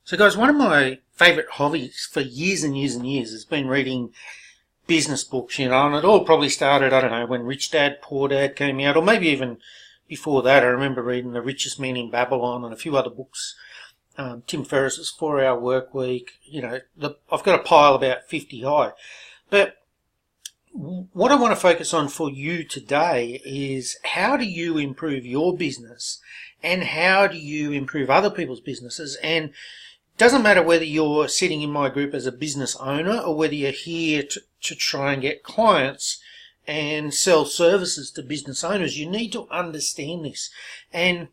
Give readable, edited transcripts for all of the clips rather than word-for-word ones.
So guys, one of my favourite hobbies for years and years and years has been reading business books, and it all probably started, I don't know, when Rich Dad, Poor Dad came out, or maybe even before that. I remember reading The Richest Man in Babylon and a few other books. Tim Ferriss's 4-Hour Work Week, I've got a pile about 50 high. But what I want to focus on for you today is how do you improve your business and how do you improve other people's businesses. And doesn't matter whether you're sitting in my group as a business owner or whether you're here to try and get clients and sell services to business owners. You need to understand this. And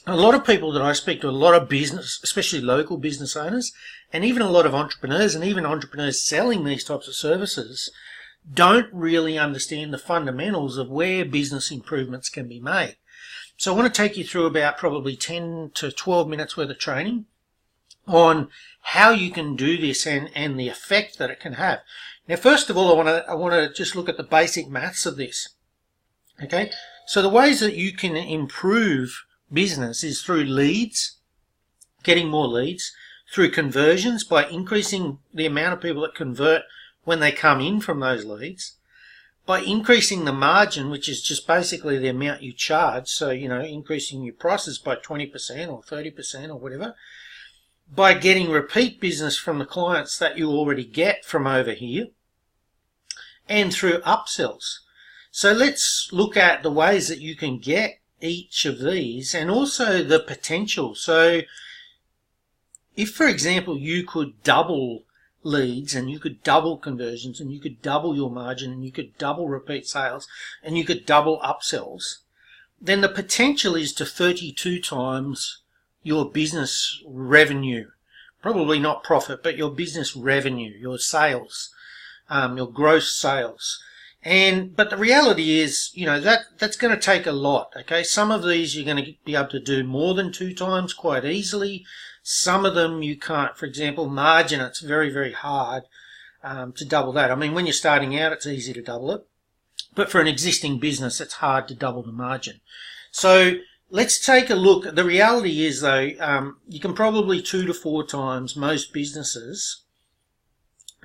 a lot of people that I speak to, a lot of business, especially local business owners, and even a lot of entrepreneurs and even entrepreneurs selling these types of services, don't really understand the fundamentals of where business improvements can be made. So I want to take you through about probably 10 to 12 minutes worth of training on how you can do this and the effect that it can have. Now, first of all, I want to just look at the basic maths of this. Okay, so the ways that you can improve business is through leads, getting more leads, through conversions by increasing the amount of people that convert when they come in from those leads, by increasing the margin, which is just basically the amount you charge, so increasing your prices by 20% or 30% or whatever, by getting repeat business from the clients that you already get from over here, and through upsells. So let's look at the ways that you can get each of these and also the potential. So if, for example, you could double leads and you could double conversions and you could double your margin and you could double repeat sales and you could double upsells, then the potential is to 32 times your business revenue. Probably not profit, but your business revenue, your sales, your gross sales. But the reality is, that's going to take a lot, okay? Some of these you're going to be able to do more than 2 times quite easily. Some of them you can't. For example, margin, it's very, very hard to double that. I mean, when you're starting out, it's easy to double it. But for an existing business, it's hard to double the margin. So let's take a look. The reality is, though, you can probably 2 to 4 times most businesses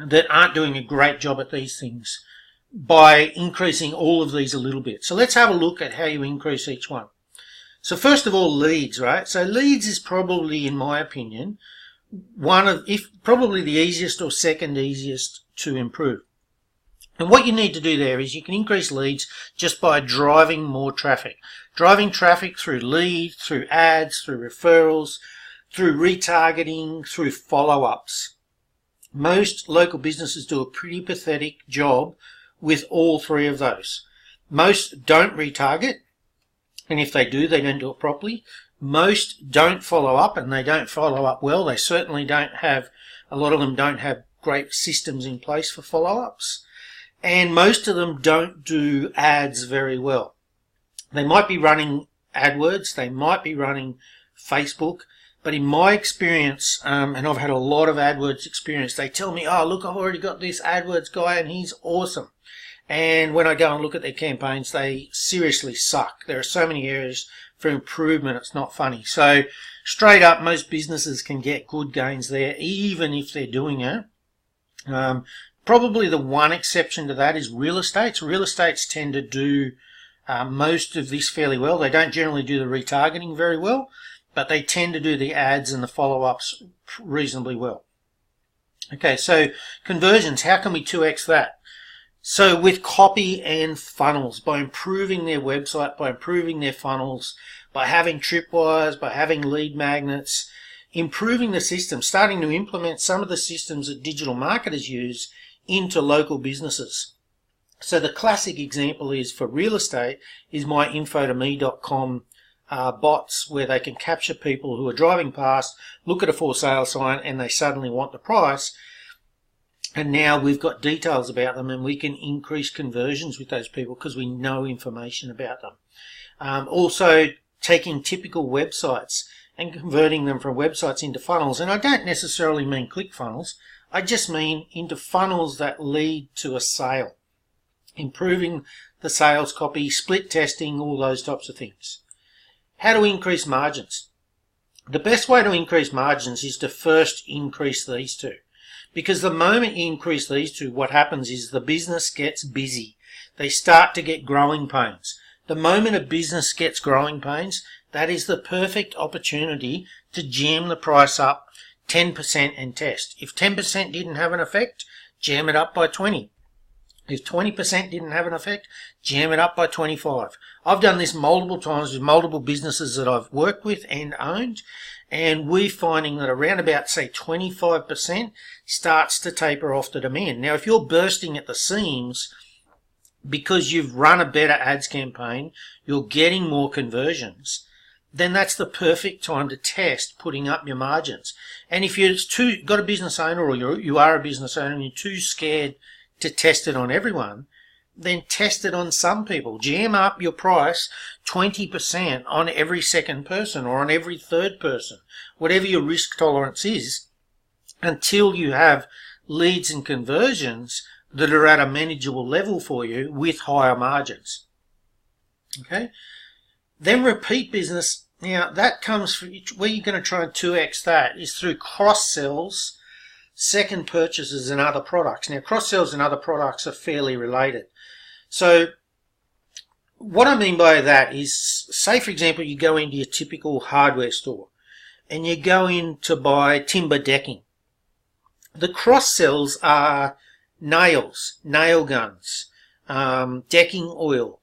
that aren't doing a great job at these things by increasing all of these a little bit. So let's have a look at how you increase each one. So first of all, leads, right? So leads is probably, in my opinion, probably the easiest or second easiest to improve. And what you need to do there is you can increase leads just by driving more traffic. Driving traffic through leads, through ads, through referrals, through retargeting, through follow-ups. Most local businesses do a pretty pathetic job with all 3 of those. Most don't retarget, and if they do, they don't do it properly. Most don't follow up, and they don't follow up well. They certainly don't have, a lot of them don't have great systems in place for follow-ups. And most of them don't do ads very well. They might be running AdWords, they might be running Facebook, but in my experience, and I've had a lot of AdWords experience, they tell me, oh, look, I've already got this AdWords guy and he's awesome. And when I go and look at their campaigns, they seriously suck. There are so many areas for improvement, it's not funny. So straight up, most businesses can get good gains there, even if they're doing it. Probably the one exception to that is real estates. Real estates tend to do most of this fairly well. They don't generally do the retargeting very well, but they tend to do the ads and the follow-ups reasonably well. Okay, so conversions, how can we 2x that? So with copy and funnels, by improving their website, by improving their funnels, by having tripwires, by having lead magnets, improving the system, starting to implement some of the systems that digital marketers use into local businesses. So the classic example is for real estate is myinfotome.com bots, where they can capture people who are driving past, look at a for sale sign, and they suddenly want the price. And now we've got details about them and we can increase conversions with those people because we know information about them. Also taking typical websites and converting them from websites into funnels. And I don't necessarily mean click funnels. I just mean into funnels that lead to a sale. Improving the sales copy, split testing, all those types of things. How do we increase margins? The best way to increase margins is to first increase these two. Because the moment you increase these two, what happens is the business gets busy. They start to get growing pains. The moment a business gets growing pains, that is the perfect opportunity to jam the price up 10% and test. If 10% didn't have an effect, jam it up by 20. If 20% didn't have an effect, jam it up by 25. I've done this multiple times with multiple businesses that I've worked with and owned, and we're finding that around about, say, 25% starts to taper off the demand. Now, if you're bursting at the seams because you've run a better ads campaign, you're getting more conversions, then that's the perfect time to test putting up your margins. And if you're got a business owner, or you are a business owner and you're too scared to test it on everyone, then test it on some people. Jam up your price 20% on every second person or on every third person, whatever your risk tolerance is, until you have leads and conversions that are at a manageable level for you with higher margins. Okay? Then repeat business. Now, that comes from where you're going to try and 2x that is through cross-sells, second purchases and other products. Now, cross-sells and other products are fairly related. So what I mean by that is, say, for example, you go into your typical hardware store and you go in to buy timber decking. The cross-sells are nails, nail guns, decking oil,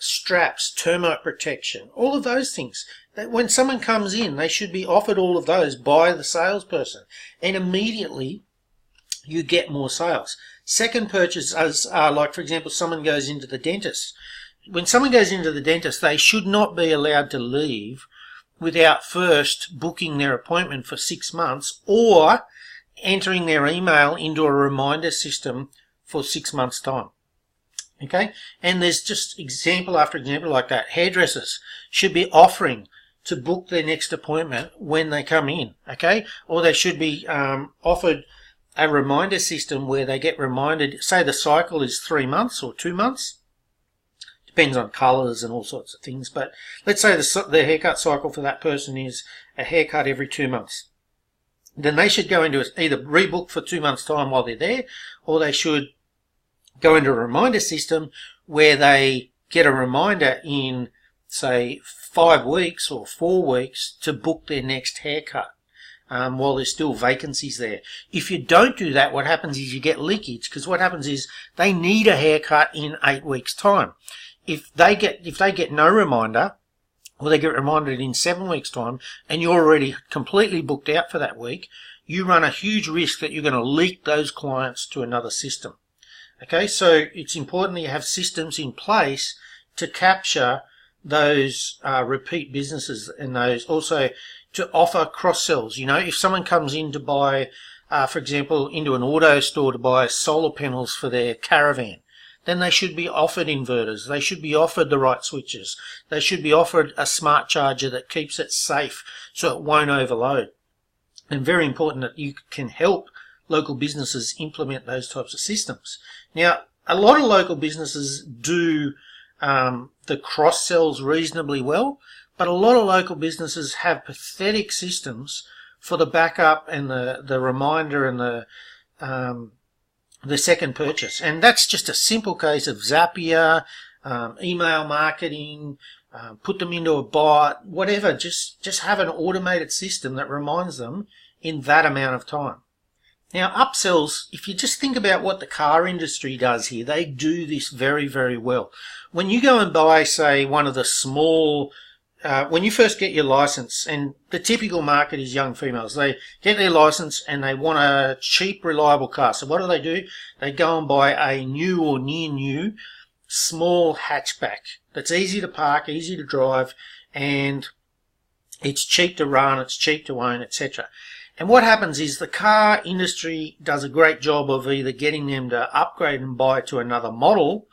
straps, termite protection, all of those things. That when someone comes in, they should be offered all of those by the salesperson, and immediately you get more sales. Second purchases are like, for example, someone goes into the dentist. When someone goes into the dentist, they should not be allowed to leave without first booking their appointment for 6 months or entering their email into a reminder system for 6 months' time. Okay, and there's just example after example like that. Hairdressers should be offering to book their next appointment when they come in, okay? Or they should be offered a reminder system where they get reminded, say the cycle is 3 months or 2 months, depends on colours and all sorts of things, but let's say the haircut cycle for that person is a haircut every 2 months. Then they should go into either rebook for 2 months' time while they're there, or they should go into a reminder system where they get a reminder in, say, 5 weeks or 4 weeks to book their next haircut while there's still vacancies there. If you don't do that, what happens is you get leakage, because what happens is they need a haircut in 8 weeks' time. If they get no reminder, or they get reminded in 7 weeks' time, and you're already completely booked out for that week, you run a huge risk that you're going to leak those clients to another system. Okay, so it's important that you have systems in place to capture those repeat businesses, and those also to offer cross-sells. You know, if someone comes in to buy, for example, into an auto store to buy solar panels for their caravan, then they should be offered inverters. They should be offered the right switches. They should be offered a smart charger that keeps it safe so it won't overload. And very important that you can help local businesses implement those types of systems. Now, a lot of local businesses do the cross-sells reasonably well, but a lot of local businesses have pathetic systems for the backup and the reminder and the second purchase. And that's just a simple case of Zapier, email marketing, put them into a bot, whatever. Just have an automated system that reminds them in that amount of time. Now, upsells, if you just think about what the car industry does here, they do this very, very well. When you go and buy, say, one of the small, when you first get your license, and the typical market is young females, they get their license and they want a cheap, reliable car. So what do? They go and buy a new or near new small hatchback that's easy to park, easy to drive, and it's cheap to run, it's cheap to own, etc. And what happens is the car industry does a great job of either getting them to upgrade and buy to another model,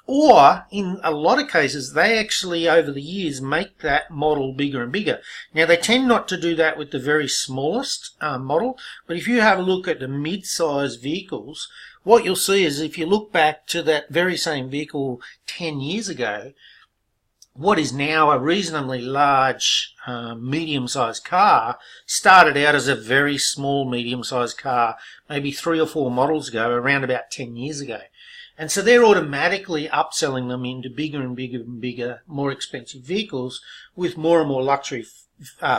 or in a lot of cases, they actually over the years make that model bigger and bigger. Now, they tend not to do that with the very smallest model, but if you have a look at the mid-size vehicles, what you'll see is if you look back to that very same vehicle 10 years ago, what is now a reasonably large medium-sized car started out as a very small medium-sized car maybe 3 or 4 models ago, around about 10 years ago. And so they're automatically upselling them into bigger and bigger and bigger, more expensive vehicles with more and more luxury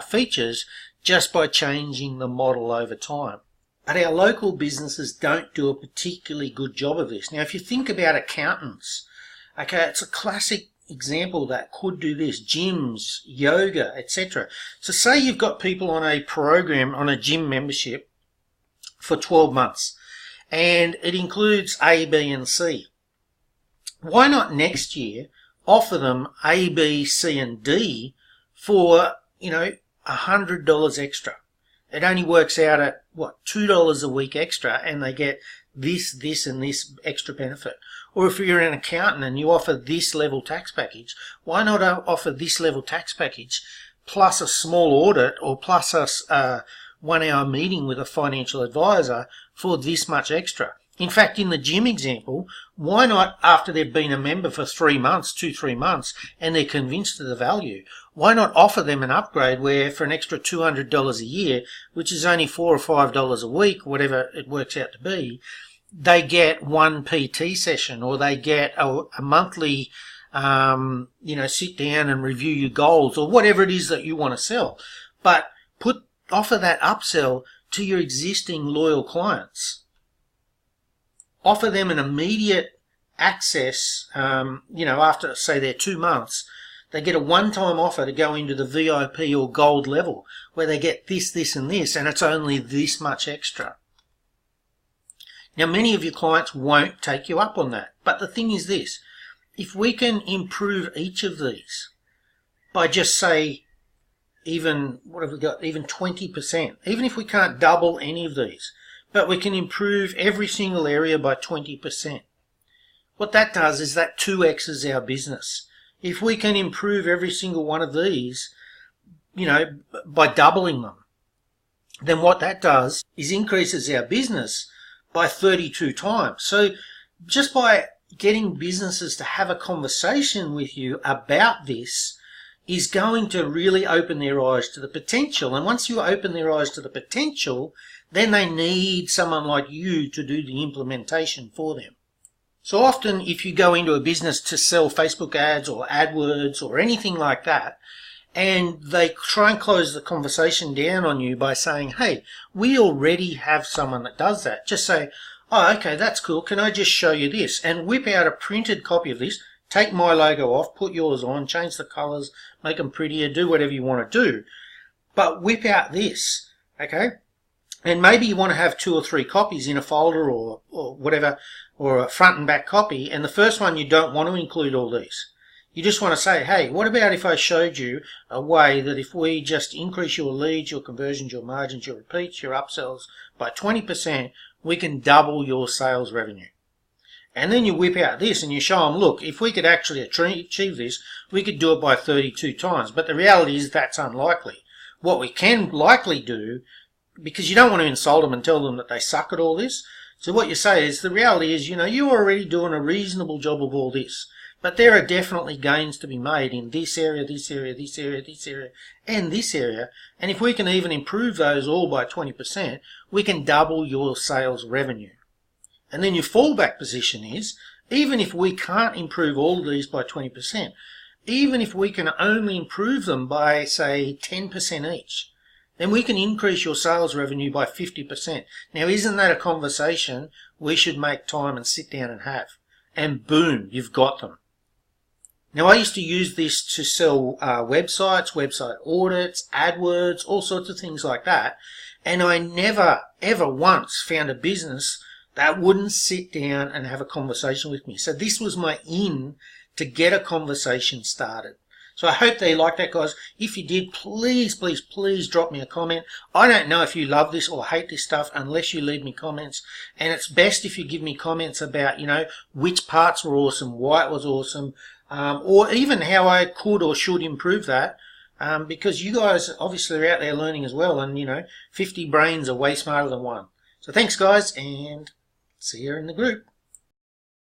features just by changing the model over time. But our local businesses don't do a particularly good job of this. Now, if you think about accountants, okay, it's a classic example that could do this: gyms, yoga, etc. So say you've got people on a program, on a gym membership for 12 months, and it includes A, B, and C. Why not next year offer them A, B, C, and D for, $100 extra? It only works out at, $2 a week extra, and they get this, and this extra benefit. Or if you're an accountant and you offer this level tax package, why not offer this level tax package plus a small audit, or plus a 1-hour meeting with a financial advisor for this much extra? In fact, in the gym example, why not, after they've been a member for 3 months, 2-3 months, and they're convinced of the value, why not offer them an upgrade where for an extra $200 a year, which is only $4 or $5 a week, whatever it works out to be, they get 1 PT session, or they get a monthly, sit down and review your goals, or whatever it is that you want to sell. But offer that upsell to your existing loyal clients. Offer them an immediate access, after, say, their 2 months, they get a one-time offer to go into the VIP or gold level, where they get this, and this, and it's only this much extra. Now, many of your clients won't take you up on that. But the thing is this: if we can improve each of these by just, say, even 20%, even if we can't double any of these, but we can improve every single area by 20%. What that does is that 2x's our business. If we can improve every single one of these, by doubling them, then what that does is increases our business by 32 times. So just by getting businesses to have a conversation with you about this is going to really open their eyes to the potential. And once you open their eyes to the potential, then they need someone like you to do the implementation for them. So often, if you go into a business to sell Facebook ads or AdWords or anything like that, and they try and close the conversation down on you by saying, hey, we already have someone that does that, just say, oh, okay, that's cool, can I just show you this? And whip out a printed copy of this, take my logo off, put yours on, change the colours, make them prettier, do whatever you want to do. But whip out this, okay? And maybe you want to have 2 or 3 copies in a folder or whatever, or a front and back copy, and the first one you don't want to include all these. You just want to say, hey, what about if I showed you a way that if we just increase your leads, your conversions, your margins, your repeats, your upsells by 20%, we can double your sales revenue. And then you whip out this and you show them, look, if we could actually achieve this, we could do it by 32 times. But the reality is that's unlikely. What we can likely do, because you don't want to insult them and tell them that they suck at all this, so what you say is, the reality is, you're already doing a reasonable job of all this. But there are definitely gains to be made in this area, this area, this area, this area, and this area. And if we can even improve those all by 20%, we can double your sales revenue. And then your fallback position is, even if we can't improve all of these by 20%, even if we can only improve them by, say, 10% each, then we can increase your sales revenue by 50%. Now, isn't that a conversation we should make time and sit down and have? And boom, you've got them. Now, I used to use this to sell websites, website audits, AdWords, all sorts of things like that. And I never, ever once found a business that wouldn't sit down and have a conversation with me. So this was my in to get a conversation started. So I hope they like that, guys. If you did, please, please, please drop me a comment. I don't know if you love this or hate this stuff unless you leave me comments. And it's best if you give me comments about, which parts were awesome, why it was awesome, or even how I could or should improve that. Because you guys obviously are out there learning as well. And, 50 brains are way smarter than one. So thanks, guys, and see you in the group.